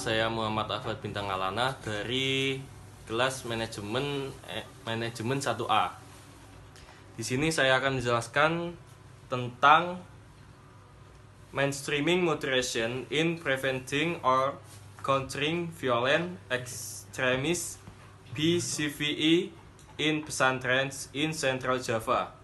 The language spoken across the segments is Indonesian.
saya Muhammad Afad Bintang Alana dari kelas manajemen 1A. Di sini saya akan menjelaskan tentang mainstreaming moderation in preventing or countering violent extremism (PCVE) in pesantren in Central Java.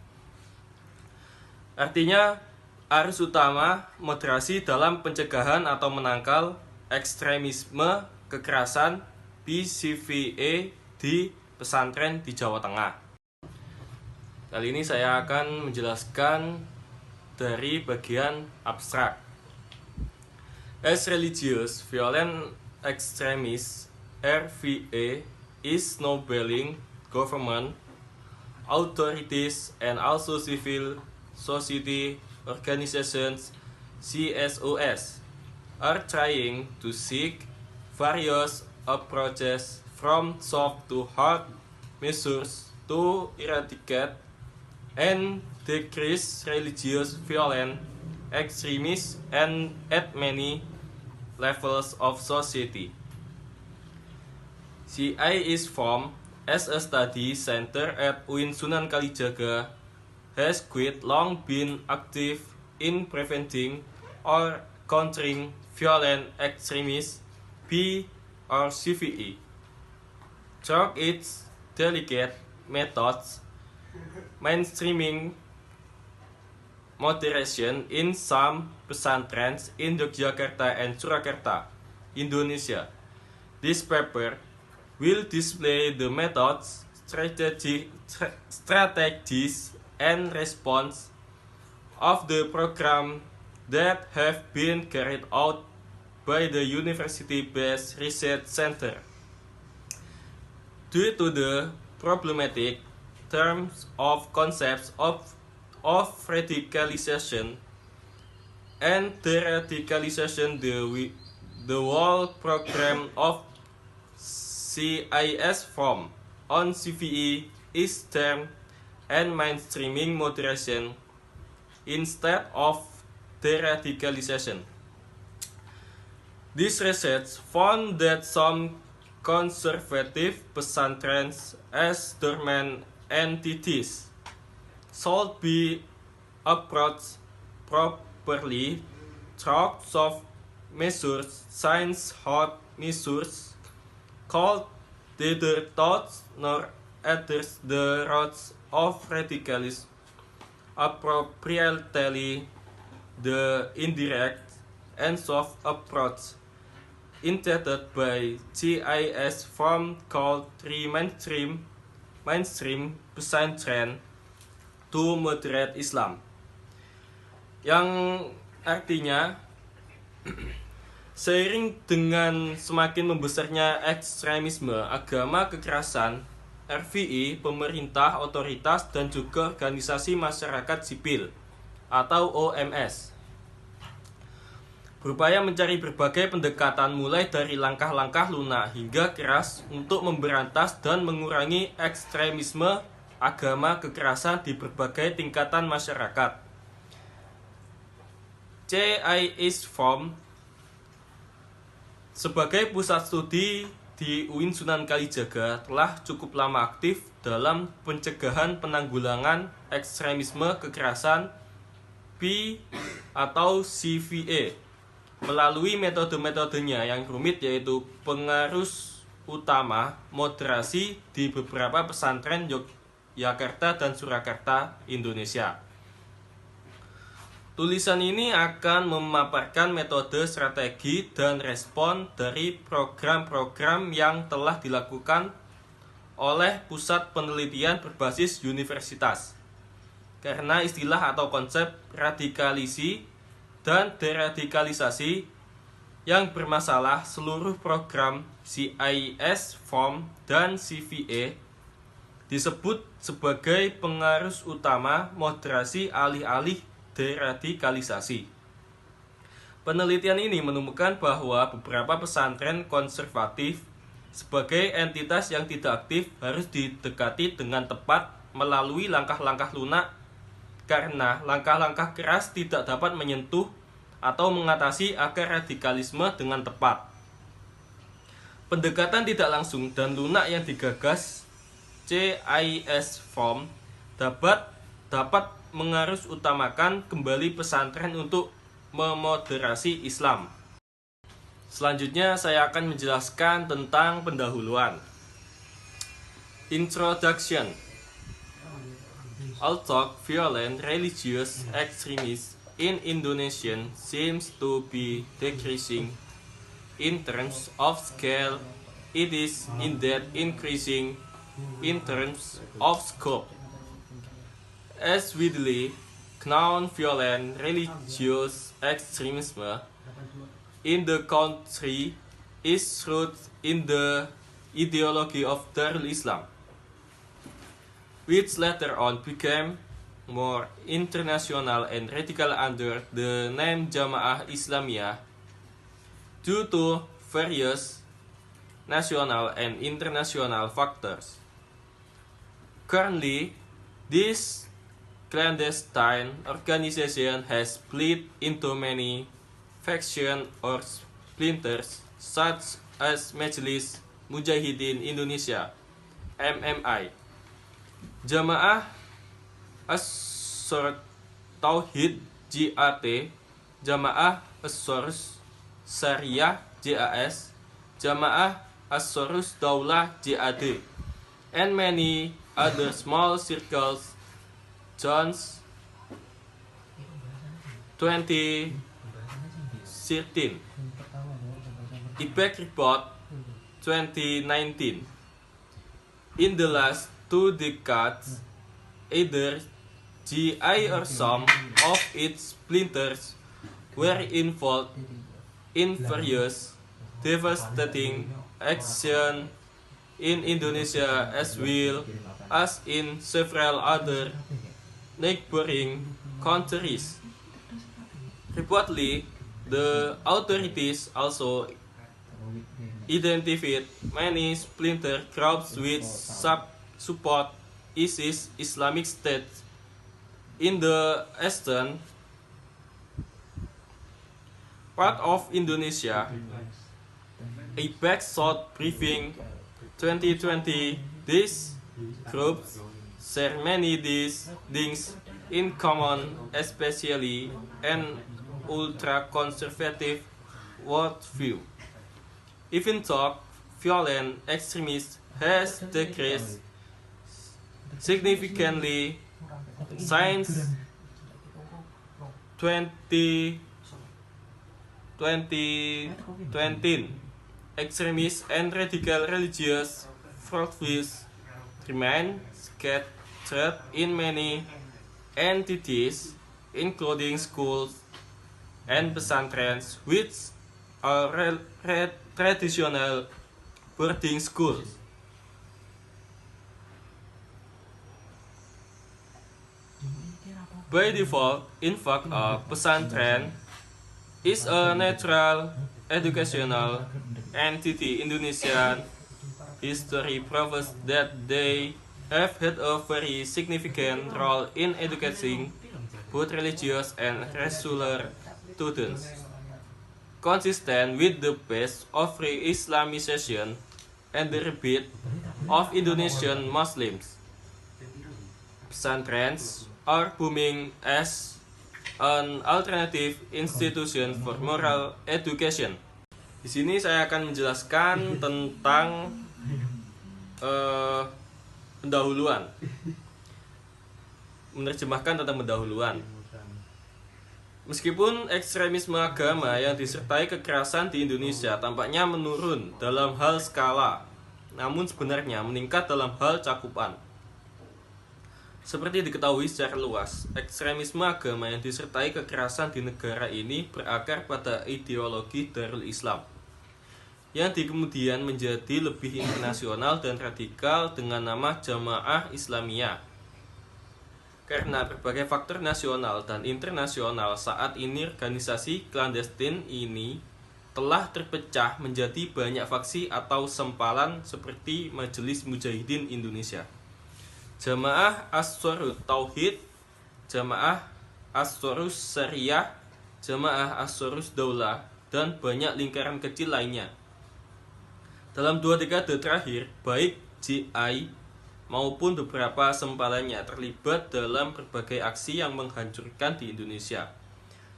Artinya, arus utama moderasi dalam pencegahan atau menangkal ekstremisme kekerasan PCVE di pesantren di Jawa Tengah. Kali ini saya akan menjelaskan dari bagian abstrak. As religious violent extremists (RVE) is enabling government, authorities, and also civil society organizations (CSOs) are trying to seek various approaches from soft to hard measures to eradicate and decrease religious violence extremism and at many levels of society. CI is formed as a study center at UIN Sunan Kalijaga, has quite long been active in preventing or countering violent extremism (PCVE) through its delicate methods, mainstreaming moderation in some pesantrens in Yogyakarta and Surakarta, Indonesia. This paper will display the methods, strategies, and response of the program that have been carried out by the university-based research center. Due to the problematic terms of concepts of radicalization and deradicalization, the whole program of CIS form on CVE is termed and mainstreaming moderation instead of deradicalization. This research found that some conservative pesantrens as dormant entities should be approached properly through soft measures, science-hard measures, called neither thoughts nor others the routes of radicalism, appropriately the indirect and soft approach intended by CIS form called mainstream pesantren to moderate Islam, yang artinya seiring dengan semakin membesarnya ekstremisme agama kekerasan, RVI, pemerintah, otoritas, dan juga organisasi masyarakat sipil atau OMS berupaya mencari berbagai pendekatan mulai dari langkah-langkah lunak hingga keras untuk memberantas dan mengurangi ekstremisme agama kekerasan di berbagai tingkatan masyarakat. CIS form sebagai pusat studi di UIN Sunan Kalijaga telah cukup lama aktif dalam pencegahan penanggulangan ekstremisme kekerasan P atau CVE melalui metode-metodenya yang rumit, yaitu pengarus utama moderasi di beberapa pesantren Yogyakarta dan Surakarta, Indonesia. Tulisan ini akan memaparkan metode, strategi, dan respon dari program-program yang telah dilakukan oleh pusat penelitian berbasis universitas. Karena istilah atau konsep radikalisasi dan deradikalisasi yang bermasalah, seluruh program CIS, form, dan CVE disebut sebagai pengarus utama moderasi alih-alih deradikalisasi. Penelitian ini menemukan bahwa beberapa pesantren konservatif sebagai entitas yang tidak aktif harus didekati dengan tepat melalui langkah-langkah lunak, karena langkah-langkah keras tidak dapat menyentuh atau mengatasi akar radikalisme dengan tepat. Pendekatan tidak langsung dan lunak yang digagas CIS Form dapat mengarus utamakan kembali pesantren untuk memoderasi Islam. Selanjutnya saya akan menjelaskan tentang pendahuluan. Introduction. Although violent religious extremism in Indonesia seems to be decreasing in terms of scale, it is indeed increasing in terms of scope. As widely known, violent religious extremism in the country is rooted in the ideology of Darul Islam, which later on became more international and radical under the name Jamaah Islamiyah due to various national and international factors. Currently, this clandestine organization has split into many factions or splinters, such as Majelis Mujahidin Indonesia (MMI), Jamaah Ansor Tauhid (JAT), Jamaah Ansor Syariah (JAS), Jamaah Ansarus Daulah (JAD), and many other small circles. Jones 2013 IPEC Report 2019. In the last 2 decades, either GI or some of its splinters were involved in various devastating actions in Indonesia as well as in several other neighboring countries. Reportedly, the authorities also identified many splinter groups which support ISIS Islamic State in the eastern part of Indonesia. IPEC South Briefing 2020. These groups share many things in common, especially an ultra-conservative worldview. Even though violent extremism has decreased significantly since 2020, extremist and radical religious worldviews remain scattered in many entities, including schools and pesantrens, which are traditional boarding schools. By default, in fact, a pesantren is a natural educational entity. Indonesian history proves that they have had a very significant role in educating both religious and secular students. Consistent with the pace of re-Islamization and the rebirth of Indonesian Muslims, pesantrens are booming as an alternative institution for moral education. Di sini saya akan menjelaskan tentang pendahuluan. Menerjemahkan tentang pendahuluan. Meskipun ekstremisme agama yang disertai kekerasan di Indonesia tampaknya menurun dalam hal skala, namun sebenarnya meningkat dalam hal cakupan. Seperti diketahui secara luas, ekstremisme agama yang disertai kekerasan di negara ini berakar pada ideologi Darul Islam, yang kemudian menjadi lebih internasional dan radikal dengan nama Jamaah Islamiyah. Karena berbagai faktor nasional dan internasional, saat ini organisasi klandestin ini telah terpecah menjadi banyak faksi atau sempalan seperti Majelis Mujahidin Indonesia, Jamaah Ansor Tauhid, Jamaah Ansarus Syariah, Jamaah Ansarus Daulah, dan banyak lingkaran kecil lainnya. Dalam 2 dekade terakhir, baik GI maupun beberapa sempalannya terlibat dalam berbagai aksi yang menghancurkan di Indonesia,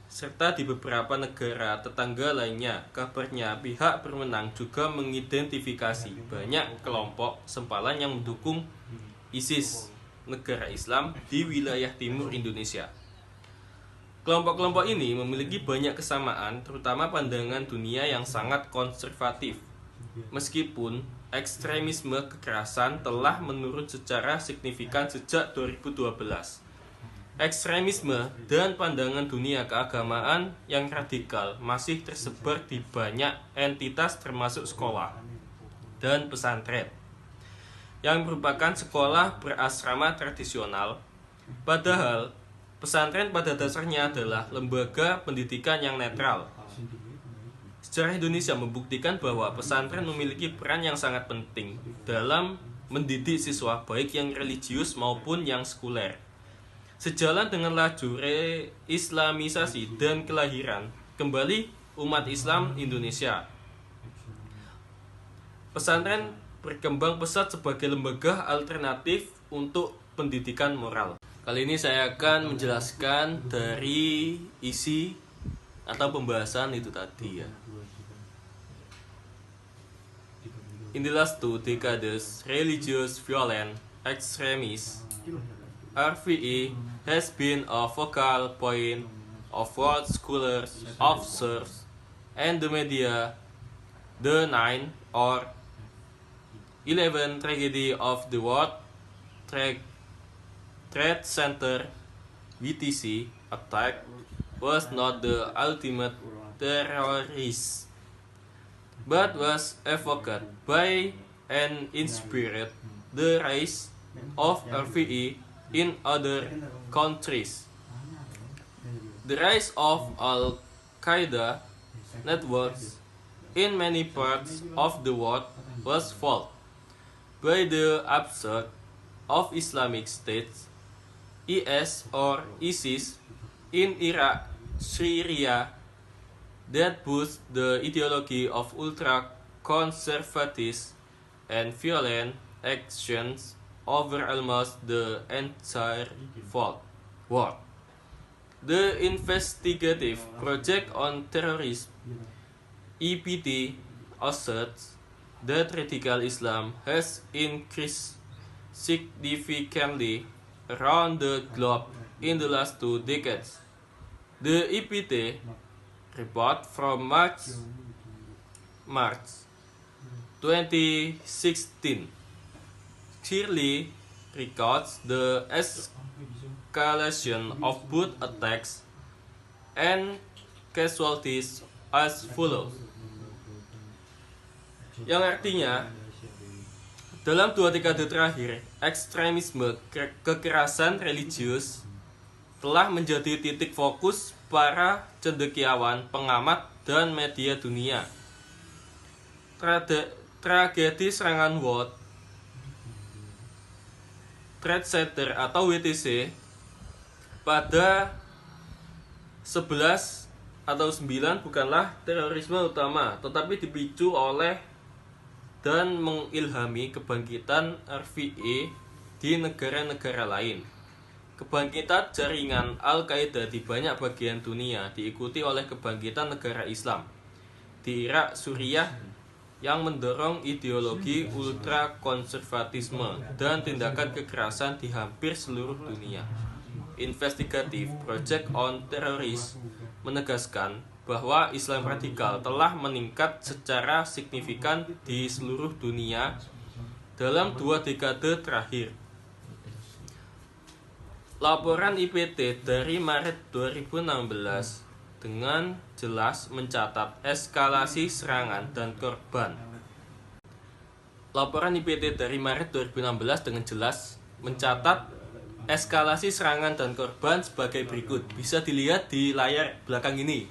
serta di beberapa negara tetangga lainnya. Kabarnya pihak berwenang juga mengidentifikasi banyak kelompok sempalan yang mendukung ISIS, negara Islam di wilayah timur Indonesia. Kelompok-kelompok ini memiliki banyak kesamaan, terutama pandangan dunia yang sangat konservatif. Meskipun ekstremisme kekerasan telah menurun secara signifikan sejak 2012, ekstremisme dan pandangan dunia keagamaan yang radikal masih tersebar di banyak entitas termasuk sekolah dan pesantren yang merupakan sekolah berasrama tradisional. Padahal pesantren pada dasarnya adalah lembaga pendidikan yang netral. Sejarah Indonesia membuktikan bahwa pesantren memiliki peran yang sangat penting dalam mendidik siswa baik yang religius maupun yang sekuler. Sejalan dengan laju reislamisasi dan kelahiran kembali umat Islam Indonesia, pesantren berkembang pesat sebagai lembaga alternatif untuk pendidikan moral. Kali ini saya akan menjelaskan dari isi atau pembahasan itu tadi ya. In the last 2 decades, religious violent extremists (RVE) has been a focal point of what scholars, observers, and the media. The 9 or 11 tragedy of the World Trade Center (WTC) attack was not the ultimate terrorist, but was evoked by and inspired the rise of RVE in other countries. The rise of Al-Qaeda networks in many parts of the world was fueled by the upsurge of Islamic State (IS) or ISIS in Iraq, Syria, that boost the ideology of ultra-conservative and violent actions over almost the entire world. The Investigative Project on Terrorism (EPT) asserts that radical Islam has increased significantly around the globe in the last 2 decades. The EPT report from March 2016 clearly records the escalation of both attacks and casualties as follows. Yang artinya, dalam 2 dekade terakhir, ekstremisme kekerasan religius telah menjadi titik fokus para cendekiawan, pengamat, dan media dunia. Tragedi serangan World Trade Center atau WTC pada 11 atau 9 bukanlah terorisme utama, tetapi dipicu oleh dan mengilhami kebangkitan RVE di negara-negara lain. Kebangkitan jaringan Al-Qaeda di banyak bagian dunia diikuti oleh kebangkitan negara Islam di Irak, Suriah yang mendorong ideologi ultrakonservatisme dan tindakan kekerasan di hampir seluruh dunia. Investigative Project on Terrorism menegaskan bahwa Islam radikal telah meningkat secara signifikan di seluruh dunia dalam 2 dekade terakhir. Laporan IPT dari Maret 2016 dengan jelas mencatat eskalasi serangan dan korban. Laporan IPT dari Maret 2016 dengan jelas mencatat eskalasi serangan dan korban sebagai berikut. Bisa dilihat di layar belakang ini.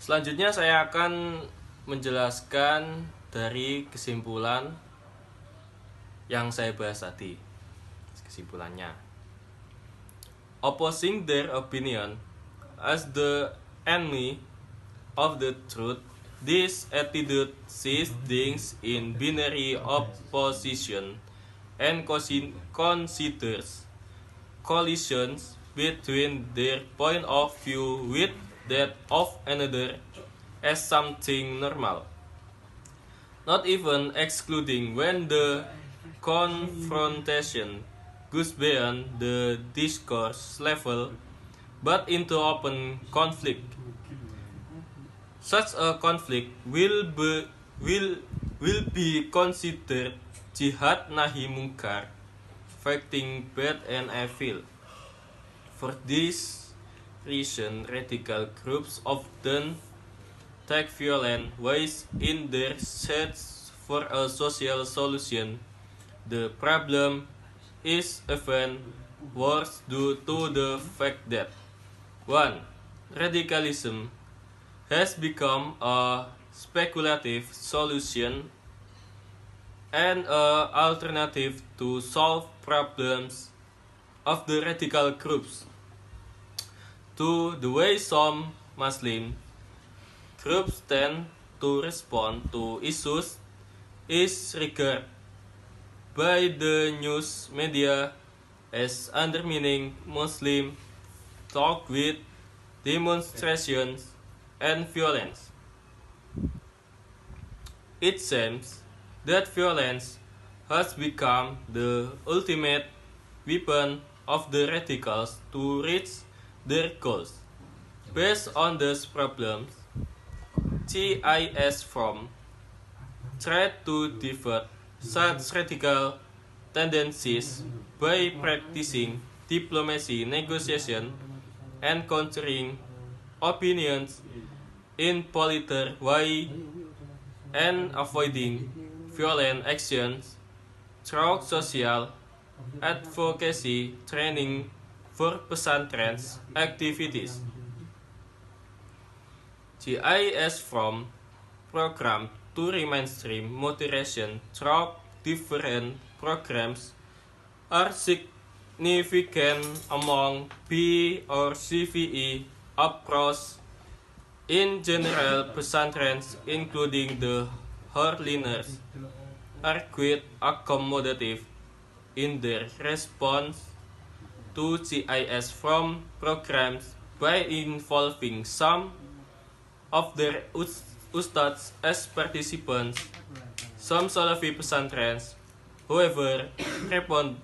Selanjutnya saya akan menjelaskan dari kesimpulan yang saya bahas tadi. Kesimpulannya, opposing their opinion as the enemy of the truth, This attitude sees things in binary opposition and considers collisions between their point of view with that of another as something normal, not even excluding when the confrontation goes beyond the discourse level but into open conflict. Such a conflict will be considered jihad nahi mungkar, fighting bad and evil. For this reason, radical groups often take violent ways in their search for a social solution. The problem is even worse due to the fact that 1. Radicalism has become a speculative solution and an alternative to solve problems of the radical groups. 2. The way some Muslim groups tend to respond to issues is regarded by the news media as undermining Muslim talk with demonstrations and violence. It seems that violence has become the ultimate weapon of the radicals to reach their goals. Based on these problems, CIS from tried to divert such radical tendencies by practicing diplomacy, negotiation, and countering opinions in politer way and avoiding violent actions through social advocacy training for pesantren's activities. GIS from program to mainstream moderation through different programs are significant among B or CVE approach. In general, pesantrens, including the Hardliners, are quite accommodative in their response to GIS from programs by involving some of their ustads as participants. Some Salafi pesantrens, however, respond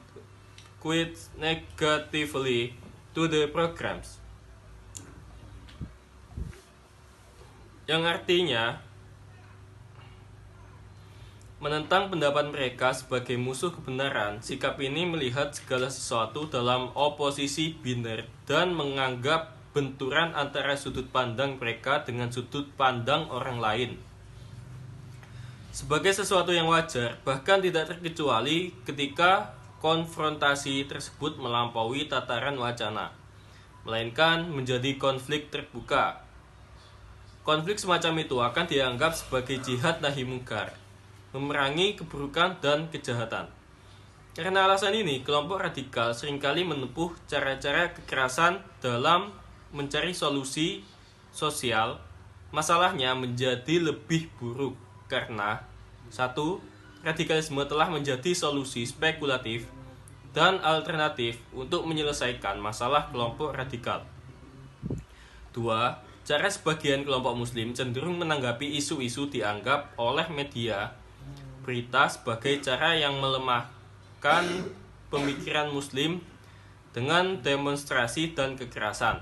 quite negatively to the programs. Yang artinya menentang pendapat mereka sebagai musuh kebenaran. Sikap ini melihat segala sesuatu dalam oposisi biner dan menganggap benturan antara sudut pandang mereka dengan sudut pandang orang lain sebagai sesuatu yang wajar, bahkan tidak terkecuali ketika konfrontasi tersebut melampaui tataran wacana, melainkan menjadi konflik terbuka. Konflik semacam itu akan dianggap sebagai jihad nahi mungkar, memerangi keburukan dan kejahatan. Karena alasan ini, kelompok radikal seringkali menempuh cara-cara kekerasan dalam mencari solusi sosial. Masalahnya menjadi lebih buruk karena 1. Radikalisme telah menjadi solusi spekulatif dan alternatif untuk menyelesaikan masalah kelompok radikal. 2. Cara sebagian kelompok muslim cenderung menanggapi isu-isu dianggap oleh media berita sebagai cara yang melemahkan pemikiran muslim dengan demonstrasi dan kekerasan.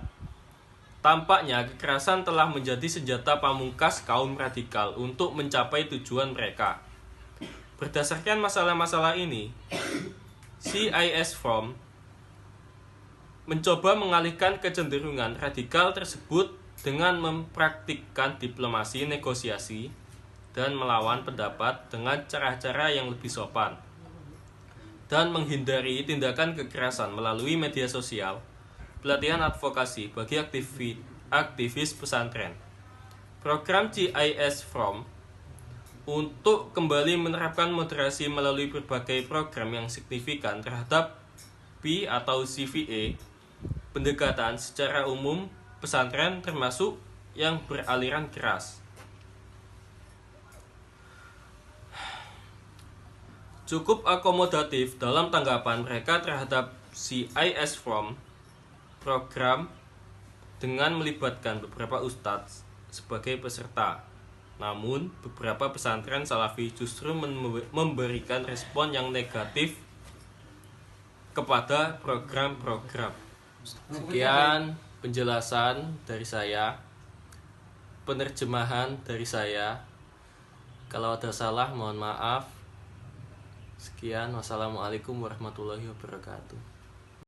Tampaknya kekerasan telah menjadi senjata pamungkas kaum radikal untuk mencapai tujuan mereka. Berdasarkan masalah-masalah ini, CIS From mencoba mengalihkan kecenderungan radikal tersebut dengan mempraktikkan diplomasi negosiasi dan melawan pendapat dengan cara-cara yang lebih sopan dan menghindari tindakan kekerasan melalui media sosial, pelatihan advokasi bagi aktivis pesantren. Program CIS From untuk kembali menerapkan moderasi melalui berbagai program yang signifikan terhadap P atau CVE, pendekatan secara umum pesantren termasuk yang beraliran keras. cukup akomodatif dalam tanggapan mereka terhadap CIS from program dengan melibatkan beberapa ustadz sebagai peserta. Namun, beberapa pesantren Salafi justru memberikan respon yang negatif kepada program-program. Sekian penjelasan dari saya, penerjemahan dari saya. Kalau ada salah mohon maaf. Sekian, wassalamualaikum warahmatullahi wabarakatuh.